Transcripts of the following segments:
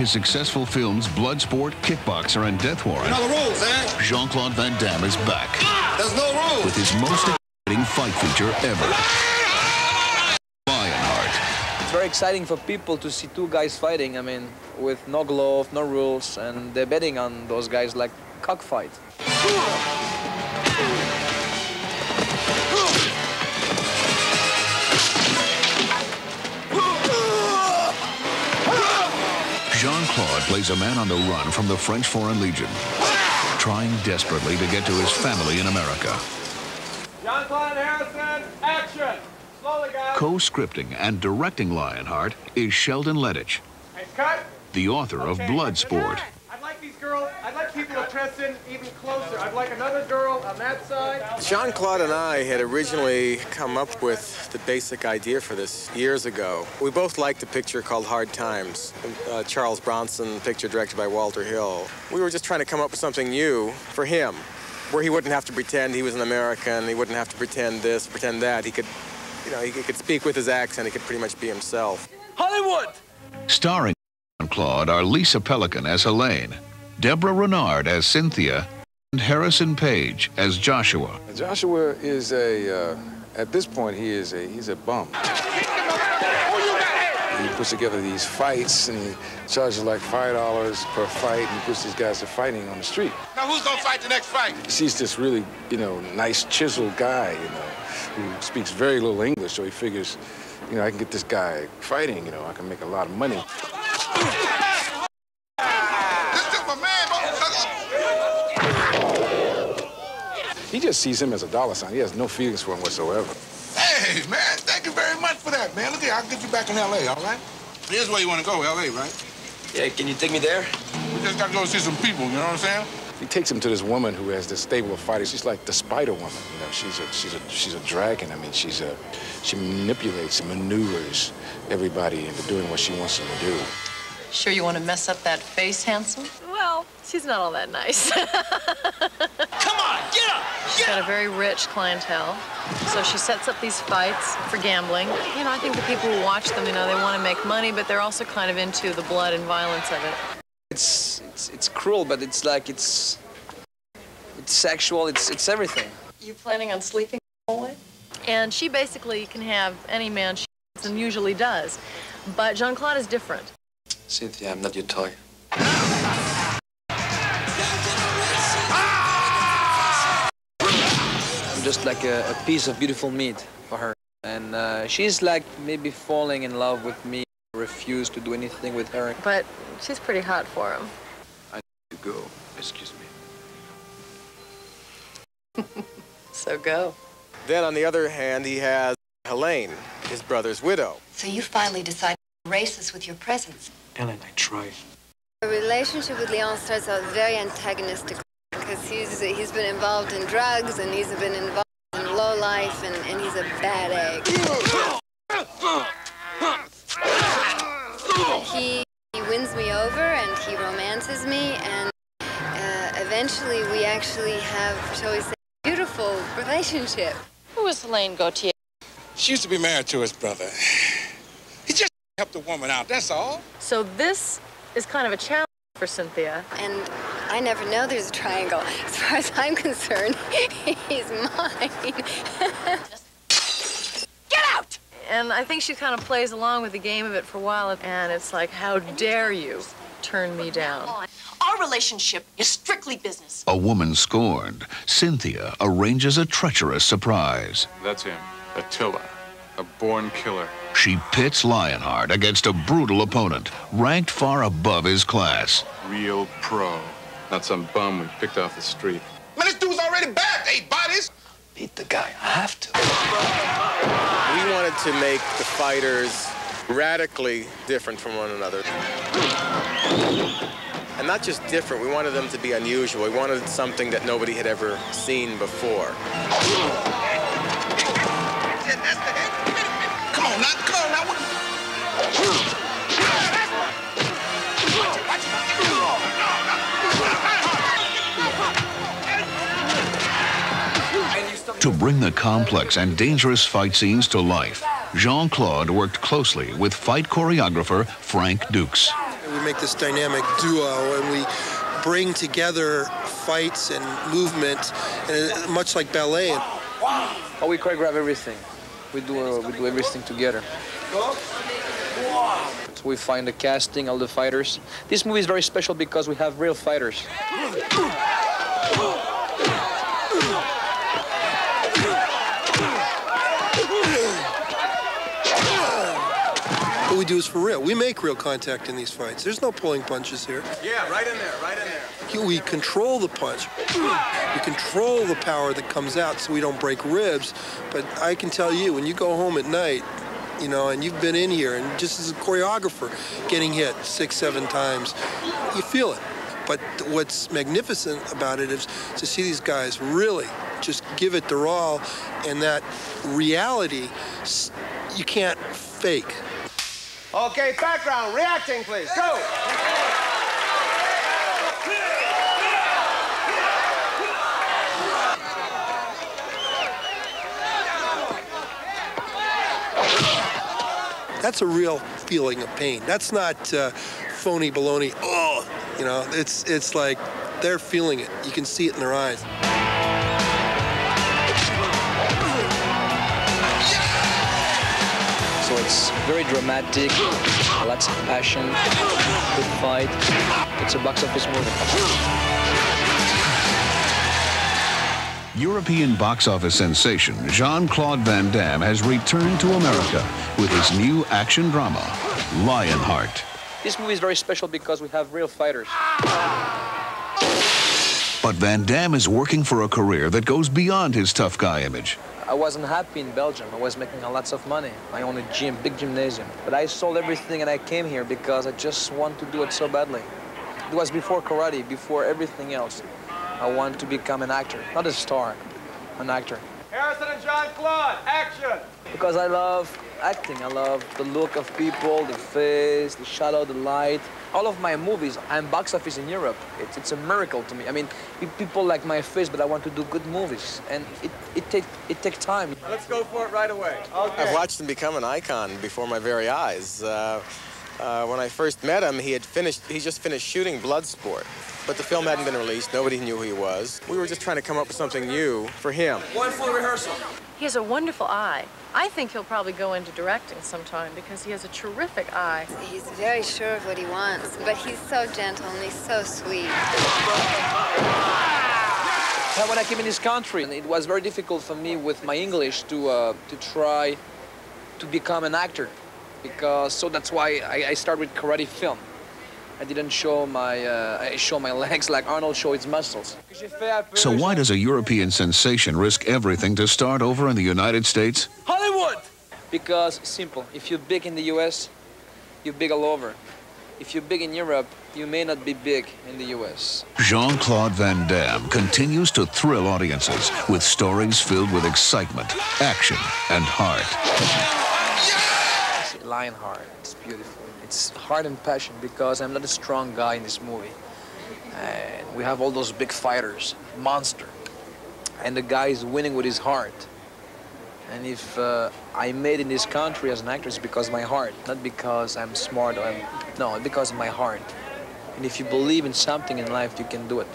his successful films Bloodsport, Kickboxer, and Death Warrant, You know the rules, eh? Jean-Claude Van Damme is back. There's no rules. With his most exciting fight feature ever. Lionheart. It's very exciting for people to see two guys fighting, I mean, with no glove, no rules, and they're betting on those guys like cockfight. Jean-Claude plays a man on the run from the French Foreign Legion, trying desperately to get to his family in America. Jean-Claude Harrison, action! Slowly, guys. Co-scripting and directing Lionheart is Sheldon Lettich, Hey, cut. the author of Bloodsport. I'd like these girls, I'd like people to press in even closer. I'd like another girl on that side. Jean-Claude and I had originally come up with the basic idea for this years ago. We both liked a picture called Hard Times, Charles Bronson, picture directed by Walter Hill. We were just trying to come up with something new for him, where he wouldn't have to pretend he was an American, he wouldn't have to pretend this, pretend that. He could, you know, he could speak with his accent, he could pretty much be himself. Hollywood! Starring Jean-Claude are Lisa Pelican as Helene, Deborah Renard as Cynthia, and Harrison Page as Joshua. Joshua is at this point, he's a bum. He puts together these fights, and he charges like $5 per fight, and he puts these guys to fighting on the street. Now who's gonna fight the next fight? He's this really, nice, chiseled guy, who speaks very little English, so he figures, I can get this guy fighting, I can make a lot of money. He just sees him as a dollar sign. He has no feelings for him whatsoever. Hey, man, thank you very much for that, man. Look here, I'll get you back in L.A., all right? Here's where you want to go, L.A., right? Yeah, can you take me there? We just got to go see some people, you know what I'm saying? He takes him to this woman who has this stable of fighters. She's like the Spider Woman, She's a dragon. I mean, she manipulates and maneuvers everybody into doing what she wants them to do. Sure you want to mess up that face, handsome? Well, she's not all that nice. Come on, get up! She's got a very rich clientele, so she sets up these fights for gambling. I think the people who watch them, they want to make money, but they're also kind of into the blood and violence of it. It's cruel, but it's sexual, it's everything. You planning on sleeping all the way? And she basically can have any man she wants and usually does, but Jean-Claude is different. Cynthia, I'm not your toy. I'm just like a piece of beautiful meat for her. And she's like maybe falling in love with me, refuse to do anything with her. But she's pretty hot for him. I need to go. Excuse me. So go. Then, on the other hand, he has Helene, his brother's widow. So you finally decided to race us with your presence. Ellen, I tried. The relationship with Leon starts out very antagonistic because he's been involved in drugs and he's been involved in low life and he's a bad egg. He wins me over and he romances me and eventually we actually have, shall we say, a beautiful relationship. Who is Helene Gauthier? She used to be married to his brother. He just helped the woman out, that's all. So this is kind of a challenge for Cynthia. And I never know there's a triangle. As far as I'm concerned, he's mine. Get out! And I think she kind of plays along with the game of it for a while, and it's like, how dare you turn me down? Our relationship is strictly business. A woman scorned, Cynthia arranges a treacherous surprise. That's him, Attila, a born killer. She pits Lionheart against a brutal opponent, ranked far above his class. Real pro, not some bum we picked off the street. Man, this dude's already bagged 8 bodies. Beat the guy, I have to. We wanted to make the fighters radically different from one another. And not just different, we wanted them to be unusual. We wanted something that nobody had ever seen before. Come on now. To bring the complex and dangerous fight scenes to life, Jean-Claude worked closely with fight choreographer Frank Dukes. We make this dynamic duo, and we bring together fights and movement, and much like ballet. Oh, we choreograph everything. We do everything together. So we find the casting, all the fighters. This movie is very special because we have real fighters. What we do is for real. We make real contact in these fights. There's no pulling punches here. Yeah, right in there, right in there. We control the punch. We control the power that comes out so we don't break ribs. But I can tell you, when you go home at night, you know, and you've been in here, and just as a choreographer, getting hit 6, 7 times, you feel it. But what's magnificent about it is to see these guys really just give it their all, and that reality you can't fake. Okay, background, reacting, please. Go! That's a real feeling of pain. That's not phony baloney. Oh, you know, it's like they're feeling it. You can see it in their eyes. So it's very dramatic, lots of passion, good fight. It's a box office movie. European box office sensation Jean-Claude Van Damme has returned to America with his new action drama, Lionheart. This movie is very special because we have real fighters. But Van Damme is working for a career that goes beyond his tough guy image. I wasn't happy in Belgium. I was making lots of money. I own a gym, big gymnasium. But I sold everything and I came here because I just want to do it so badly. It was before karate, before everything else. I want to become an actor, not a star, an actor. Harrison and Jean-Claude, action! Because I love acting. I love the look of people, the face, the shadow, the light. All of my movies, I'm box office in Europe. It's a miracle to me. I mean, people like my face, but I want to do good movies. And it takes time. Let's go for it right away. Okay. I've watched him become an icon before my very eyes. When I first met him, he just finished shooting Bloodsport. But the film hadn't been released. Nobody knew who he was. We were just trying to come up with something new for him. One full rehearsal. He has a wonderful eye. I think he'll probably go into directing sometime because he has a terrific eye. He's very sure of what he wants, but he's so gentle and he's so sweet. When I came in this country, it was very difficult for me with my English to try to become an actor. So that's why I started with karate film. I didn't show my legs like Arnold showed his muscles. So why does a European sensation risk everything to start over in the United States? Hollywood! Because simple. If you're big in the US, you're big all over. If you're big in Europe, you may not be big in the US. Jean-Claude Van Damme continues to thrill audiences with stories filled with excitement, action, and heart. Lionheart, it's beautiful. It's heart and passion because I'm not a strong guy in this movie. And we have all those big fighters, monster. And the guy is winning with his heart. And if I made in this country as an actor, it's because of my heart, not because I'm smart or no, because of my heart. And if you believe in something in life, you can do it.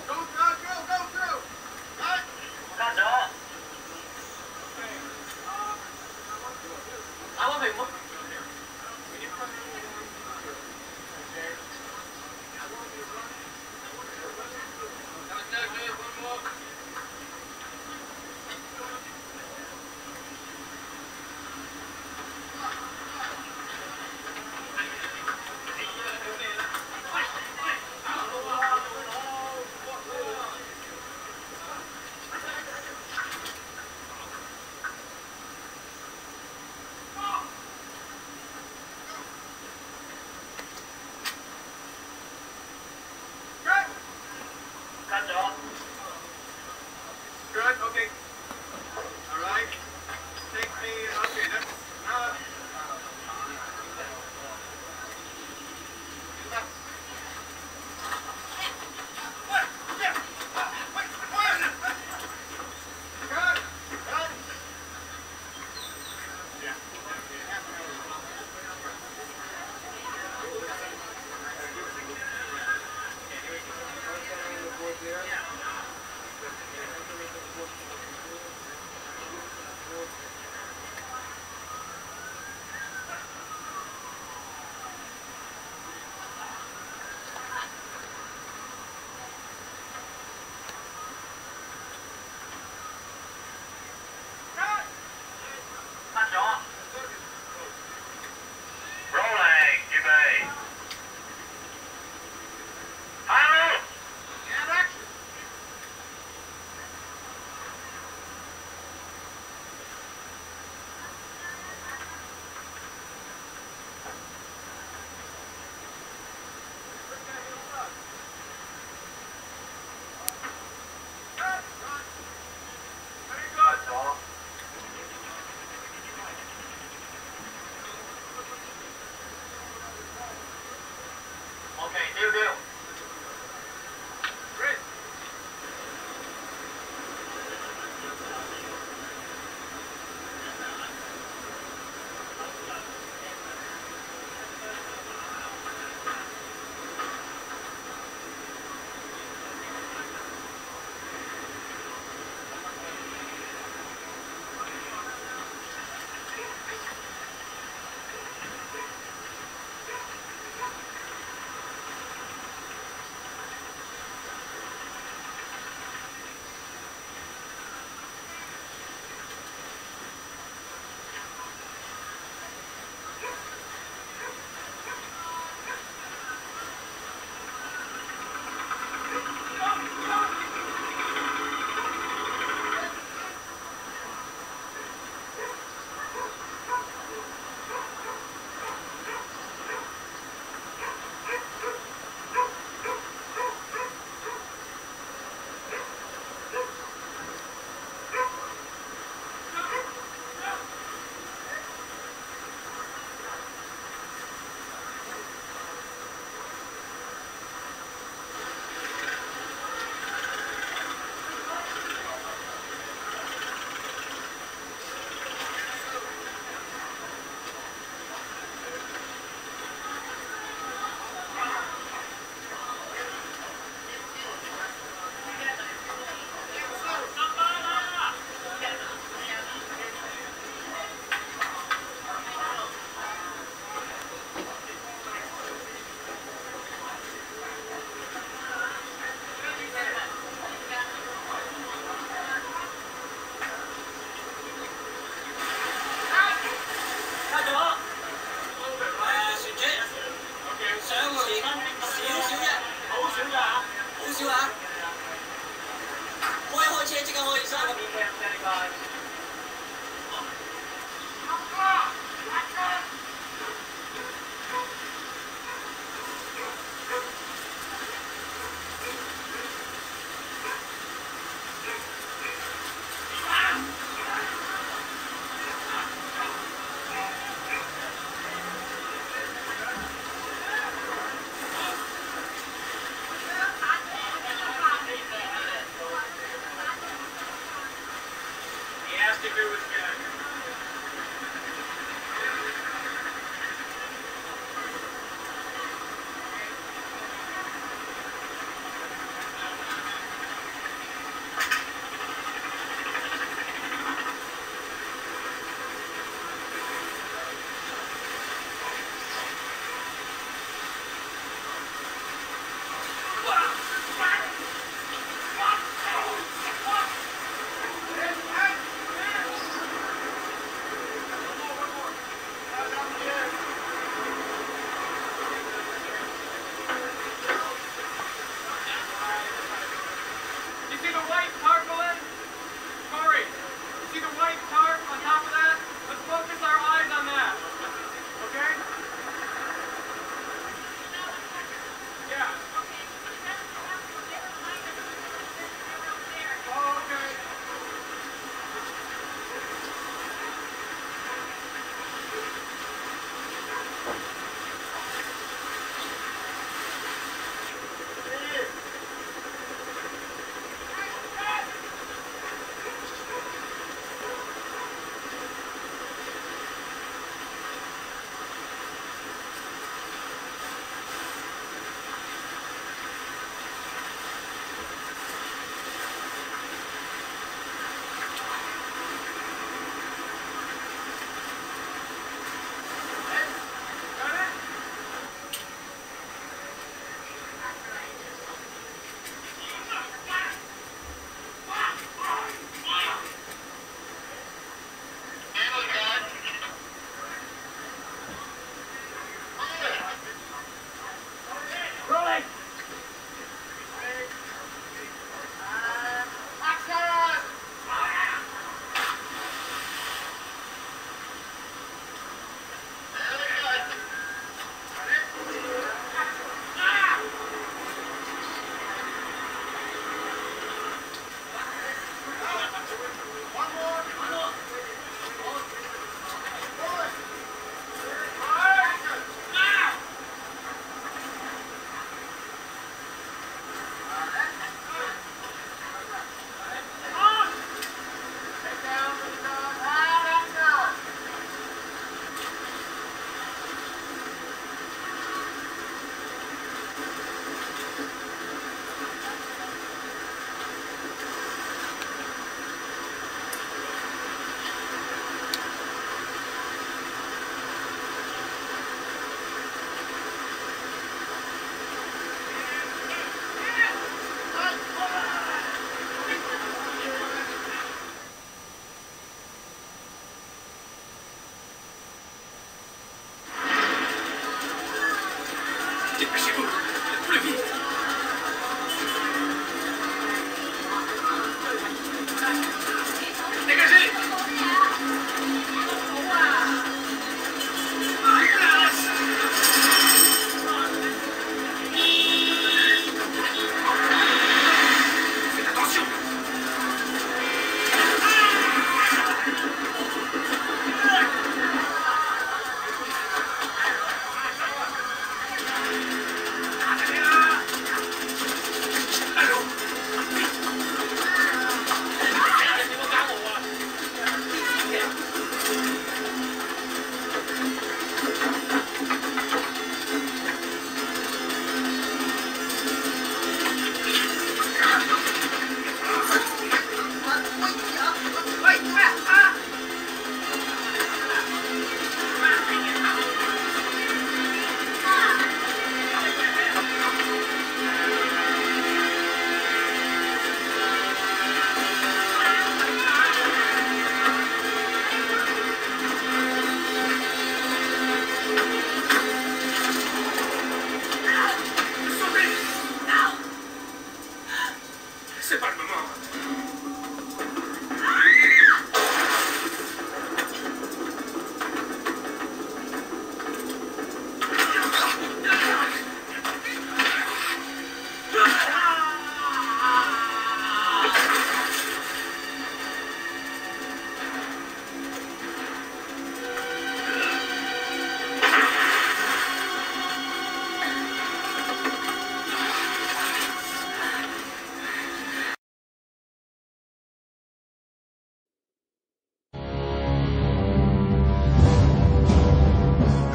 Don't touch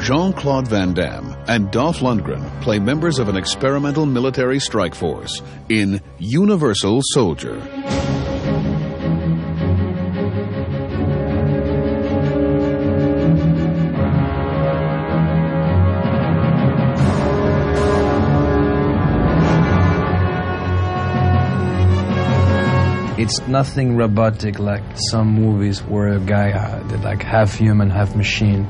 Jean-Claude Van Damme and Dolph Lundgren play members of an experimental military strike force in Universal Soldier. It's nothing robotic like some movies where a guy did like half human, half machine.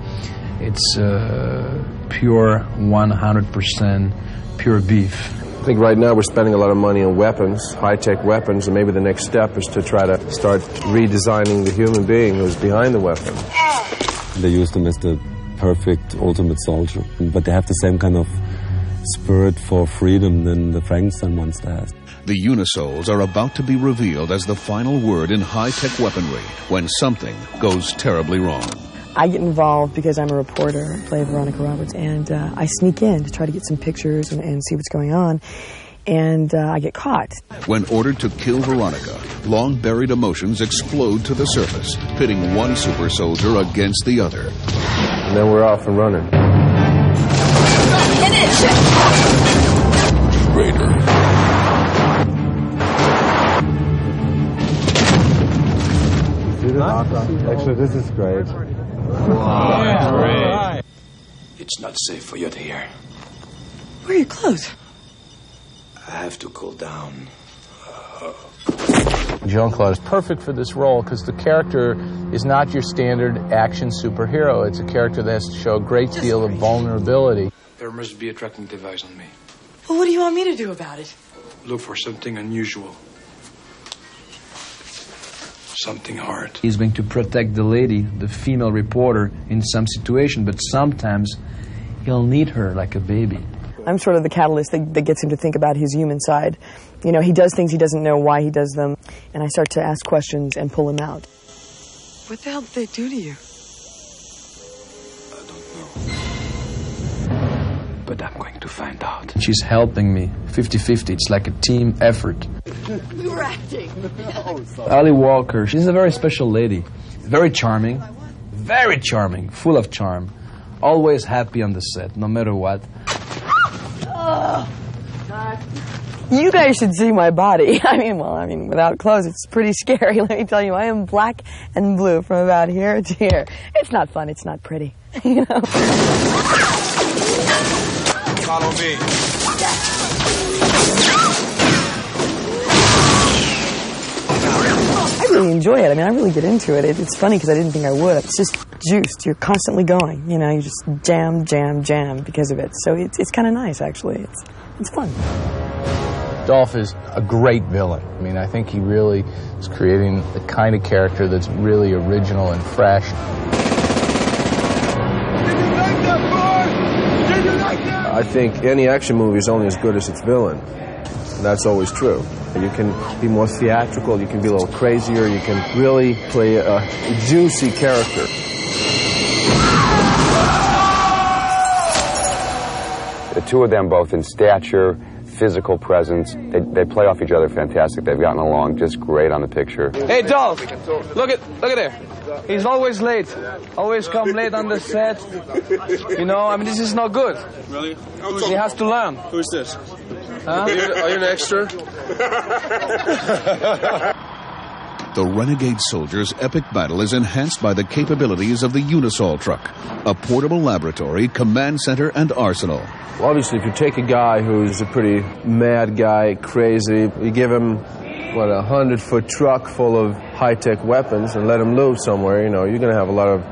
It's pure 100% pure beef. I think right now we're spending a lot of money on weapons, high-tech weapons, and maybe the next step is to try to start redesigning the human being who's behind the weapon. They use them as the perfect ultimate soldier, but they have the same kind of spirit for freedom than the Frankenstein monster has. The Unisols are about to be revealed as the final word in high-tech weaponry when something goes terribly wrong. I get involved because I'm a reporter, I play Veronica Roberts, and I sneak in to try to get some pictures and see what's going on, and I get caught. When ordered to kill Veronica, long-buried emotions explode to the surface, pitting one super soldier against the other. And then we're off and running. Raider. Actually, this is great. Great. It's not safe for you to hear. Where are your clothes? I have to cool down. Jean-Claude is perfect for this role because the character is not your standard action superhero. It's a character that has to show a great deal of vulnerability. There must be a tracking device on me. Well, what do you want me to do about it? Look for something unusual. Something hard. He's going to protect the lady, the female reporter, in some situation, but sometimes he'll need her like a baby. I'm sort of the catalyst that gets him to think about his human side. You know, he does things he doesn't know why he does them, and I start to ask questions and pull him out. What the hell did they do to you? I don't know. But I'm going to find out. She's helping me, 50-50. It's like a team effort. You were acting. Ali Walker, she's a very special lady. Very charming, full of charm. Always happy on the set, no matter what. You guys should see my body. I mean, without clothes, it's pretty scary. Let me tell you, I am black and blue from about here to here. It's not fun. It's not pretty. You know. Follow me. I really enjoy it. I mean, I really get into it. It's funny because I didn't think I would. It's just juiced. You're constantly going. You know, you just jam because of it. So it's kind of nice, actually. It's fun. Dolph is a great villain. I mean, I think he really is creating the kind of character that's really original and fresh. I think any action movie is only as good as its villain. That's always true. You can be more theatrical, you can be a little crazier, you can really play a juicy character. The two of them, both in stature, physical presence, they play off each other fantastic. They've gotten along just great on the picture. Hey, Dolph, look at there. He's always late. Always come late on the set. You know, I mean, this is not good. Really? He has to learn. Who's this? Huh? Are you an extra? The Renegade Soldier's epic battle is enhanced by the capabilities of the Unisol truck, a portable laboratory, command center, and arsenal. Well, obviously, if you take a guy who's a pretty mad guy, crazy, you give him, what, a 100-foot truck full of high-tech weapons and let him loose somewhere, you know, you're going to have a lot of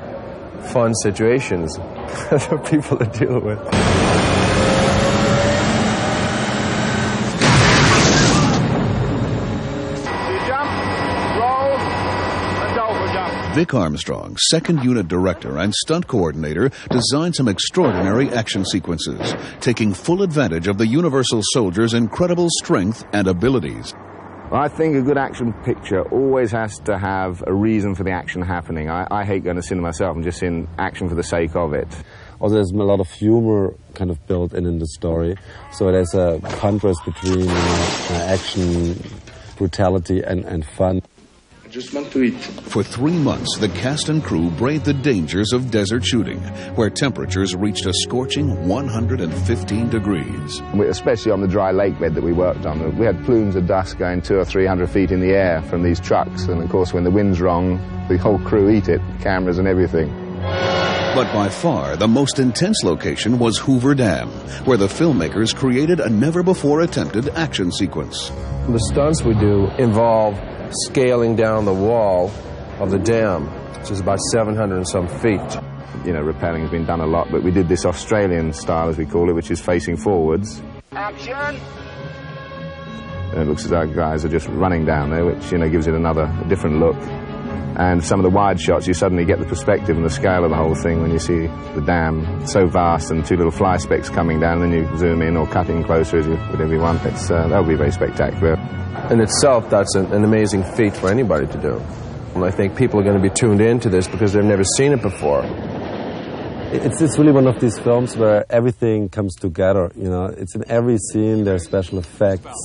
fun situations for people to deal with. Vic Armstrong, second unit director and stunt coordinator, designed some extraordinary action sequences, taking full advantage of the Universal Soldier's incredible strength and abilities. I think a good action picture always has to have a reason for the action happening. I hate going to cinema myself and just seeing action for the sake of it. Also, there's a lot of humor kind of built in the story, so there's a contrast between action, brutality, and fun. just want to eat. For 3 months, the cast and crew braved the dangers of desert shooting, where temperatures reached a scorching 115 degrees. Especially on the dry lake bed that we worked on. We had plumes of dust going 200 or 300 feet in the air from these trucks, and of course when the wind's wrong, the whole crew eat it, cameras and everything. But by far, the most intense location was Hoover Dam, where the filmmakers created a never-before-attempted action sequence. The stunts we do involve scaling down the wall of the dam, which is about 700 and some feet. You know, rappelling has been done a lot, but we did this Australian style, as we call it, which is facing forwards. Action! And it looks as though guys are just running down there, which, you know, gives it a different look. And some of the wide shots, you suddenly get the perspective and the scale of the whole thing when you see the dam so vast and two little fly specks coming down, and then you zoom in or cut in closer as whatever you want. That would be very spectacular. In itself, that's an amazing feat for anybody to do. And I think people are going to be tuned into this because they've never seen it before. It's really one of these films where everything comes together, you know. It's in every scene, there's special effects,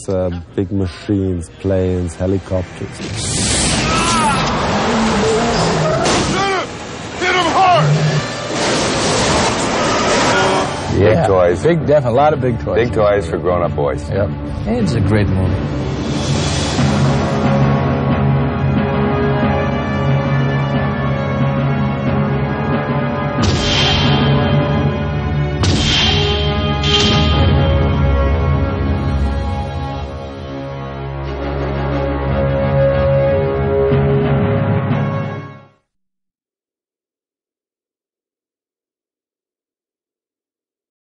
big machines, planes, helicopters. Big toys. A lot of big toys. Big toys for grown-up boys. Yep. It's a great movie.